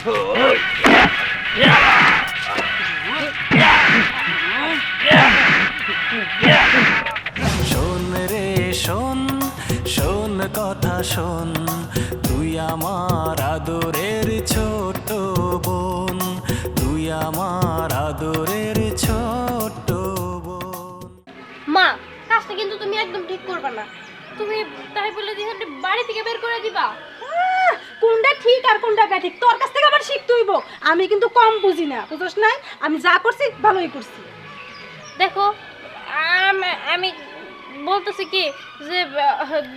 শোন রে শোন, শোন কথা শোন, তুই আমার আদরের ছোট বোন, তুই আমার আদরের ছোট বোন। মা, কাজটা কিন্তু তুমি একদম ঠিক করবে না। তুমি তাই বলে দিহানকে বাড়ি থেকে বের করে দিবা? কোনটা ঠিক আর কোনটা ব্যাঠিক তোর কাছ থেকে আবার শিখতে হইব। আমি কিন্তু কম বুঝি না, বুঝছ নাই? আমি যা করছি ভালোই করছি। দেখো, আমি বলতেছি কি যে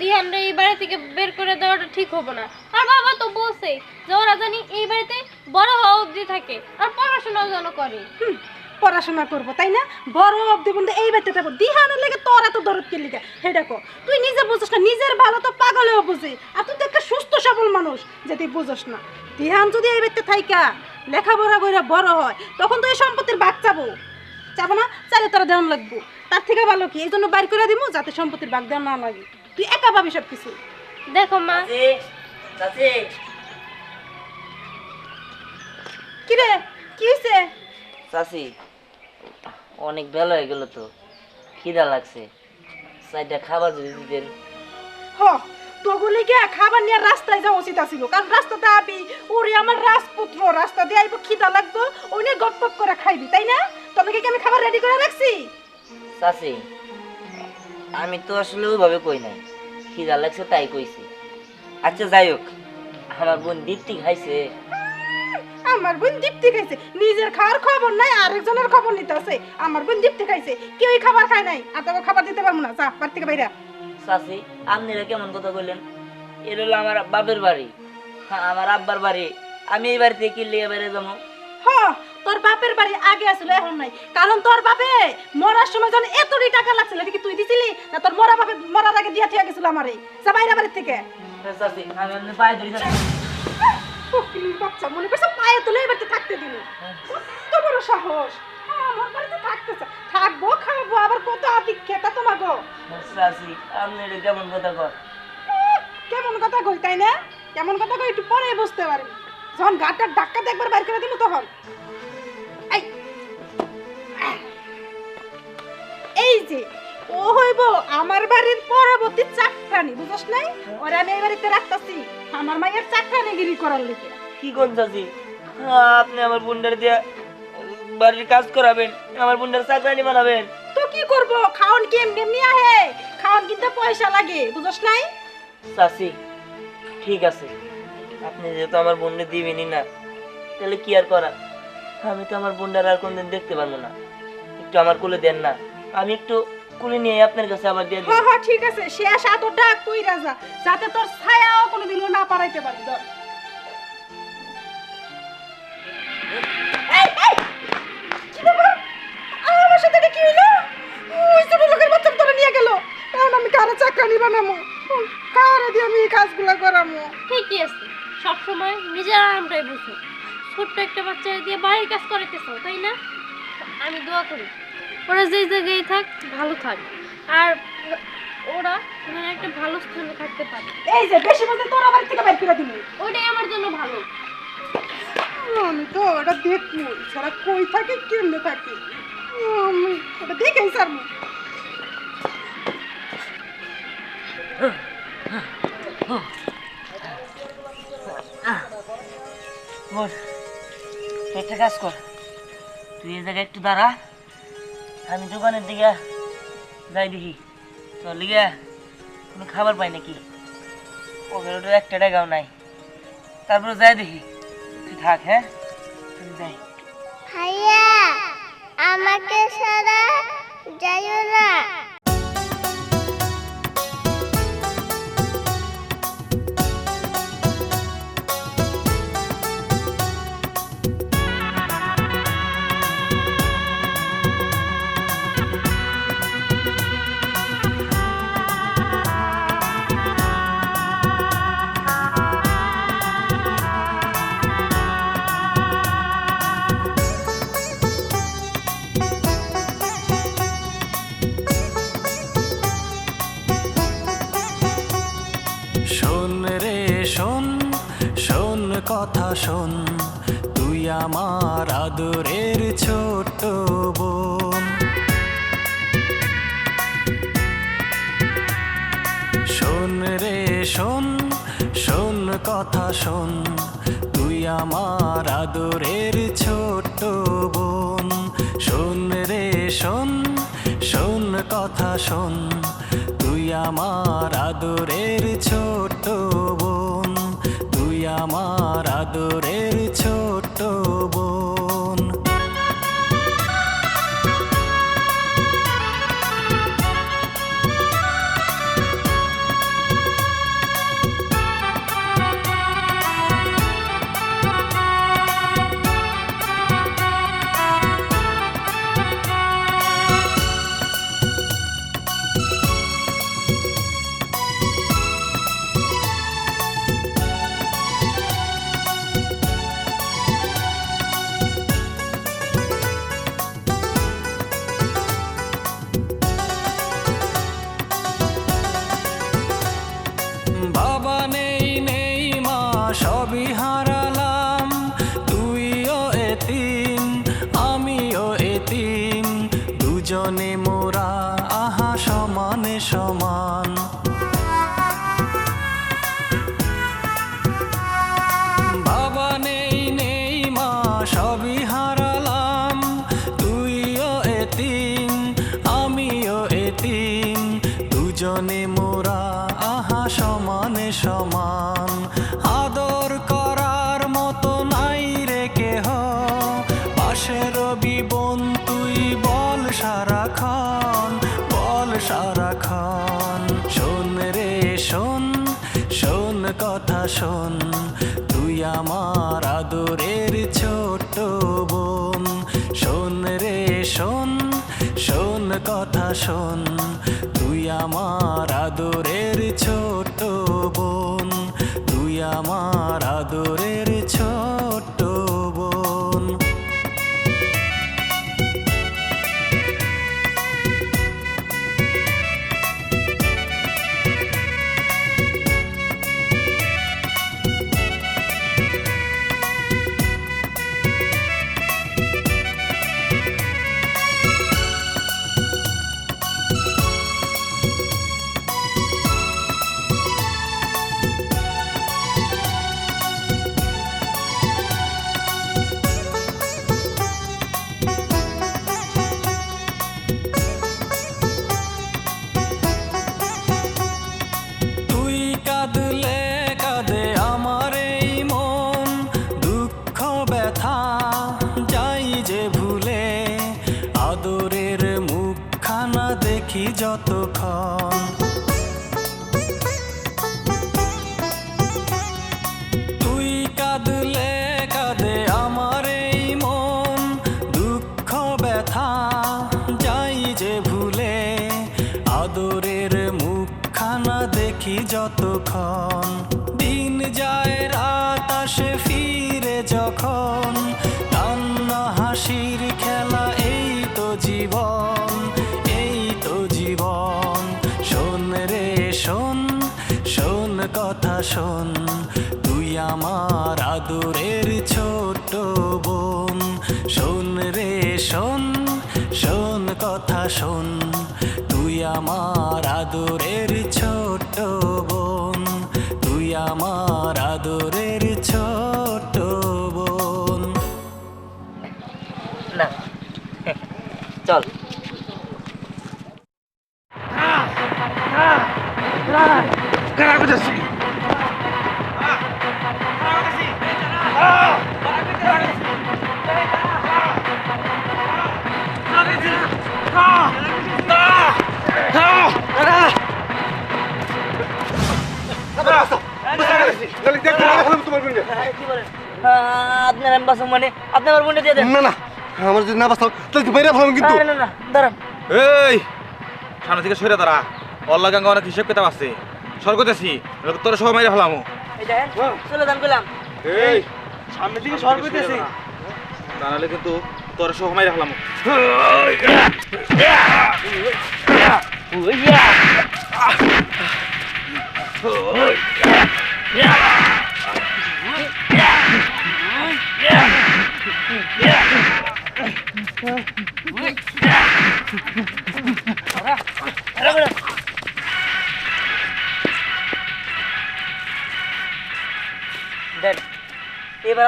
দিহানরে এই বাড়ি থেকে বের করে দেওয়াটা ঠিক হবে না। আর বাবা তো বলছে যে ওরা জানি এই বাড়িতে বড় হওয়া অবধি থাকে আর পড়াশোনাও যেন করে। পড়াশোনা করবো তাই না? বড় অব্দি বন্ধু এই বাড়িতে থাকবো। দিহানের লেগে তোর এত দরদ কে লিখে হে দেখো, তুই নিজে বুঝছ না, নিজের ভালো তো পাগলেও বুঝে। আর তুই তো একটা সুস্থ সবল মানুষ, যে তুই বুঝস না। দিহান যদি এই বাড়িতে থাইকা লেখাপড়া করে বড় হয়, তখন তো এই সম্পত্তির ভাগ চাবো না? চাইলে তোরা দেওয়ান লাগবো। তার থেকে ভালো কি এই জন্য বাইর করে দিব, যাতে সম্পত্তির ভাগ দেওয়া না লাগে। তুই একা পাবি সব কিছু। দেখো মা, কি রে, কি হয়েছে? চাচি, অনেক বেলা হয়ে গেল তো, খিদা লাগছে, চাইটা খাবার যদি দিতেন। হ, তোগুলি গিয়া খাবার নিয়ে রাস্তায় যাওয়া উচিত আছিল, কারণ রাস্তাতে আবি ওরে আমার রাজপুত্র, রাস্তা দিয়ে আইব, খিদা লাগবো, ওই নিয়ে গপ গপ করে খাইবি তাই না? তোকে কি আমি খাবার রেডি করে রাখছি? চাচি, আমি তো আসলে ওইভাবে কই নাই, খিদা লাগছে তাই কইছি। আচ্ছা যাই হোক, আমার বোন দীপ্তি খাইছে? আমার বোন দীপ্তি খাইছে? নিজের খাওয়ার খবর নাই, আরেকজনের খবর নিতে আছে। আমার বোন দীপ্তি খাইছে, কেউই খাবার খায় নাই, আর তোকে খাবার দিতে পারবো না। যা বাড়ি থেকে বাইরে। চাচি, আপনিরা কেমন কথা কইলেন? এটা হলো আমার বাপের বাড়ি, আমার আব্বার বাড়ি, আমি এই বাড়ি থেকে কি লিয়ে বেড়ে যাবো? হ, তোর বাপের বাড়ি আগে আসলে এখন নাই, কারণ তোর বাপে মরার সময় যখন এতটি টাকা লাগছিল, এটা কি তুই দিছিলি না? তোর মরা বাপে মরার আগে দিয়া ঠিক গেছিল আমারে। যা বাইরে বাড়ি থেকে। চাচি, আমি আপনার পায়ে ধরি। ফকিনীর বাচ্চা, মনে করছে পায়ে তুলে এবারে থাকতে দিল। কত বড় সাহস! আমার বাড়িতে থাকতে চায়, থাকবো, খাবো, আবার কত আদিক্ষেতা তোমাগো। চাচি, আপনি এটা কেমন কথা কর? কেমন কথা কই তাই না? কেমন কথা কই একটু পরে বুঝতে পারবি, যখন গাটার ধাক্কা দিয়ে একবার বাইর করে দিল তখন। এই এই যে ও হইব আমার বাড়ির পরবর্তী চাকরানি, বুঝছ নাই? ওরে আমি এই বাড়িতে রাখতাছি আমার মায়ের চাকরানিগিরি করার লিগে। কি কোন চাচি, আপনি আমার বুন্ডার দিয়া বাড়ির কাজ করাবেন, আমার বুন্ডার চাকরানি বানাবেন? তো কি করব, খাওন কি এমনি এমনি আহে? খাওন কিনতে পয়সা লাগে, বুঝছ নাই? চাচি ঠিক আছে, আপনি যেহেতু আমার বোনকে দিবেনই না, তাহলে কি আর করা? আমি তো আমার বোনটার আর কোনদিন দেখতে পারবো না, একটু আমার কোলে দেন না, আমি একটু কোলে নিয়ে আপনার কাছে আবার দিয়ে দিই। হ্যাঁ হ্যাঁ ঠিক আছে, শেষ এতটা কই রাজা, যাতে তোর ছায়াও কোনোদিনও না পারাইতে পারি। ধর। এই এই কি ব্যাপার? আমার সাথে এটা কি হইলো? ওই ছোট লোকের বাচ্চা তোরে নিয়ে গেল, এখন আমি কারে চাকরানি বানামু? কারে দিয়ে আমি এই কাজগুলো করামু? ঠিকই আছে, সবসময় নিজের আরামটাই বুঝো। ছোট্ট একটা বাচ্চা দিয়ে বাড়ির কাজ করাইতেছো তাই না? আমি দোয়া করি ওরা যেই জায়গায় থাক ভালো থাক, আর ওরা মানে একটা ভালো স্থানে থাকতে পারে। এই যে বেশি বলতে তোর বাড়ি থেকে বের করে দিবি, ওটাই আমার জন্য ভালো। আমি তো ওটা দেখবো, সারা কই থাকে কেমনে থাকে আমি ওটা দেখেই সারবো। বল, একটা কাজ কর, তুই এই জায়গায় একটু দাঁড়া, আমি দোকানের দিকে যাই দেখি তোর লিগে কোনো খাবার পাই নাকি। পকেটে একটা টাকাও নাই, তারপরে যাই দেখি। তুই থাক, হ্যাঁ তুমি যাই। ভাইয়া, আমাকে ছাড়া যাইও না। আমার আদরের ছোট বোন। শোন রে শোন, শোন কথা শোন, তুই আমার আদরের ছোট বোন। শোন রে শোন, শোন কথা শোন, তুই আমার আদরের ছোট বোন। তুই আমার আদরের ছোট বোন। বাবা নেই নেই মা সবই হারালাম, তুইও এতিম আমিও এতিম, দুজনে মোরা আহা সমানে সমান। বাবা নেই নেই মা সবই হারালাম, তুইও এতিম আমিও এতিম, দুজনে মোরা আহা সমানে সমান। আদর করার মতো নাই রে কেহ, পাশের বোন তুই বল সারাক্ষণ, বল সারাক্ষণ। শোন রে শোন, শোন কথা শোন, তুই আমার আদরের ছোট বোন। শোন রে শোন, শোন কথা শোন, তুই আমার আদরের ছোট বোন। তুই আমার আদরের ছোট বোন। তুই কাঁদলে কাঁদে আমার এই মন, দুঃখ ব্যথা যাই যে ভুলে, আদরের মুখখানা দেখি যতক্ষণ। তুই কাঁদলে কাঁদে আমার এই মন, দুঃখ ব্যথা যাই যে ভুলে, আদরের মুখখানা দেখি যতক্ষণ। দিন যায় রাত আসে ফিরে যখন, কান্না হাসির খেলা এই তো জীবন, এই তো জীবন। শোন রে শোন, শোন কথা শোন, তুই আমার আদরের ছোট বোন। শোন রে শোন, শোন কথা শোন, তুই আমার আদরের ছোট বোন। তুই আমার আদরের ছোট বোন। না চল। আপনার আমি বাসন মানে আপনি আমার বোনটা দিয়ে দেন। না না, আমার যদি না বাঁচাও তাহলে তো বাইরে ভালো কিন্তু। না না না দাঁড়ান। এই সামনে থেকে সরে দাঁড়া, অল্লা গাঙ্গা অনেক হিসেব কিতাব আছে, সরকতেছি তোর সবাই মাইরে ফেলাম। এই দেখেন চলে দান পেলাম। এই সামনে থেকে সরকতেছি, দাঁড়ালে কিন্তু তোর সবাই মাইরে ফেলাম।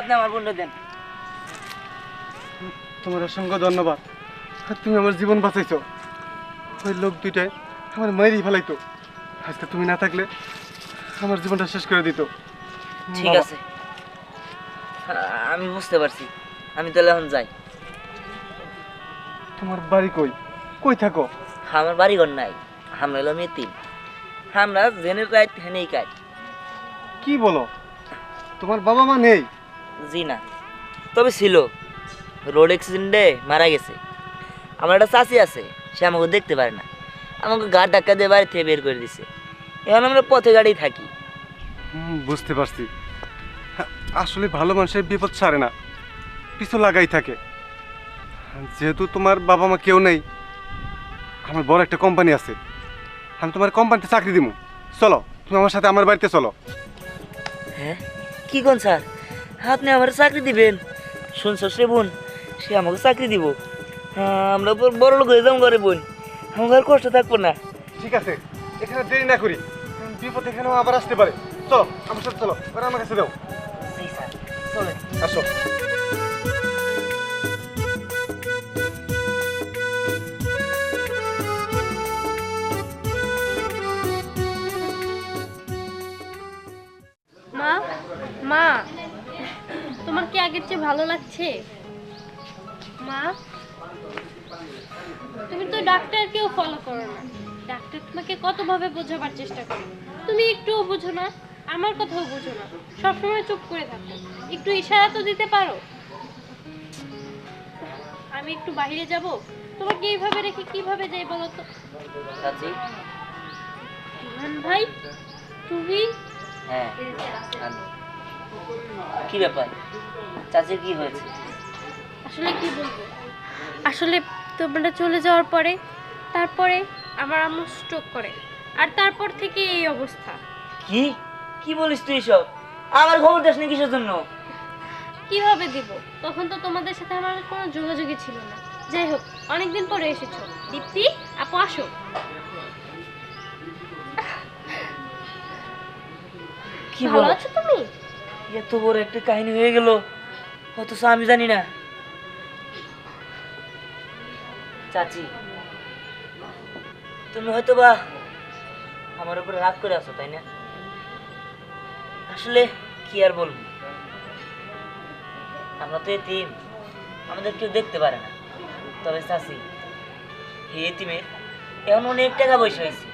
আপনি আমার বোনটা দেন। তোমার অসংখ্য ধন্যবাদ। তুমি আমার জীবন বাঁচাইছো। ওই লোক দুইটাই আমার মায়েরই ফেলাইতো। আজকে তুমি না থাকলে আমার জীবনটা শেষ করে দিত। ঠিক বাবা, আছে, আমি বুঝতে পারছি। আমি তাহলে এখন যাই। তোমার বাড়ি কই? কই থাকো? আমার বাড়িঘর নাই, আমরা হলাম এতিম। আমরা জেনের রাত হেনেই কাজ। কি বলো? তোমার বাবা মা নেই? জি না, তবে ছিল, রোড অ্যাক্সিডেন্টে মারা গেছে। আমার একটা চাচি আছে, সে আমাকে দেখতে পারে না, আমাকে গাড় ধাক্কা দিয়ে বাড়ি থেকে বের করে দিছে। এখন আমরা পথে গাড়ি থাকি। বুঝতে পারছি। আসলে ভালো মানুষের বিপদ ছাড়ে না, পিছু লাগাই থাকে। যেহেতু তোমার বাবা মা কেউ নেই, আমার বড় একটা কোম্পানি আছে, আমি তোমার কোম্পানিতে চাকরি দিব। চলো, তুমি আমার সাথে আমার বাড়িতে চলো। হ্যাঁ, কি কোন স্যার, আপনি আমার চাকরি দিবেন? শুনছ সে বোন, সে আমাকে চাকরি দিব। আমরা বড় লোক হয়ে যাবো ঘরে বোন, আমার আর কষ্ট থাকবো না। ঠিক আছে, এখানে দেরি না করি, বিপদ এখানেও আবার আসতে পারে। চলো আমার সাথে চলো, ওরা আমার কাছে দাও। জি স্যার, চলে। আসো। মা, মা, তোমার কি আগের চেয়ে ভালো লাগছে? মা, তুমি তো ডাক্তারকেও ফলো করো না। ডাক্তার তোমাকে কতভাবে বোঝাবার চেষ্টা করে, তুমি একটুও বুঝো না, আমার কথাও বুঝো না, সবসময় চুপ করে থাকো। একটু ইশারা তো দিতে পারো। আমি একটু বাইরে যাব, তোমাকে এইভাবে রেখে কিভাবে যাই বলো তো? চাচি। ইভান ভাই, তুমি? হ্যাঁ, আমি। কি ব্যাপার, চাচির কি হয়েছে? আসলে কি বলবো, আসলে তোমরা চলে যাওয়ার পরে তারপরে আমার আম্মু স্ট্রোক করে, আর তারপর থেকে এই অবস্থা। কি কি বলিস তুই সব? আমার খবর দাস না কিসের জন্য? কিভাবে দিব, তখন তো তোমাদের সাথে আমার কোনো যোগাযোগই ছিল না। যাই হোক, অনেকদিন পরে এসেছো। দীপ্তি আপু, আসো। কি ভালো বলো? আছো তুমি? এত বড় একটা কাহিনী হয়ে গেল, অথচ আমি জানি না। চাচি, তুমি হয়তো বা আমার উপরে রাগ করে আছো, তাই না? আসলে কি আর বলবো, আমরা তো এতিম, আমাদের কেউ দেখতে পারে না। তবে চাচি, এই এতিমের এখন অনেক টাকা পয়সা হয়েছে,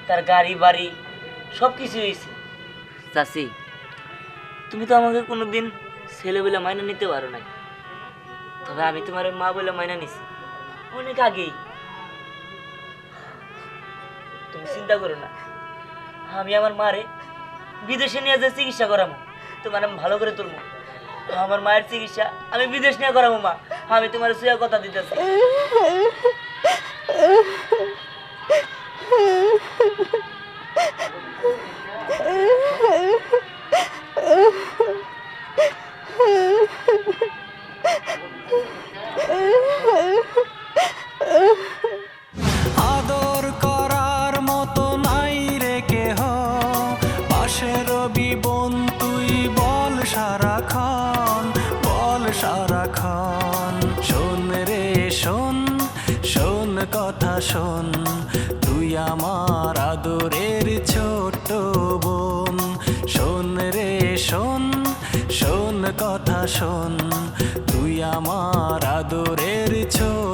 তার গাড়ি বাড়ি সব কিছু হয়েছে। চাচি, তুমি তো আমাকে কোনোদিন ছেলে বলে মাইনা নিতে পারো নাই, তবে আমি তোমার মা বলে মাইনা নিছি অনেক আগেই। তুমি চিন্তা করো না, আমি আমার মারে বিদেশে নিয়ে যে চিকিৎসা করাবো, তোমার আমি ভালো করে তুলবো। আমার মায়ের চিকিৎসা আমি বিদেশ নিয়ে করাবো। মা, আমি তোমার সুয়া কথা দিতেছি। আদর করার মতো নাই রে কেহ, পাশে রবি বোন তুই বল সারাক্ষণ, বল সারাক্ষণ। শোন রে শোন, শোন কথা শোন, তুই আমার আদরের ছোট্ট বোন। শোন রে শোন, শোন কথা শোন, তুই আমার আদরের ছোট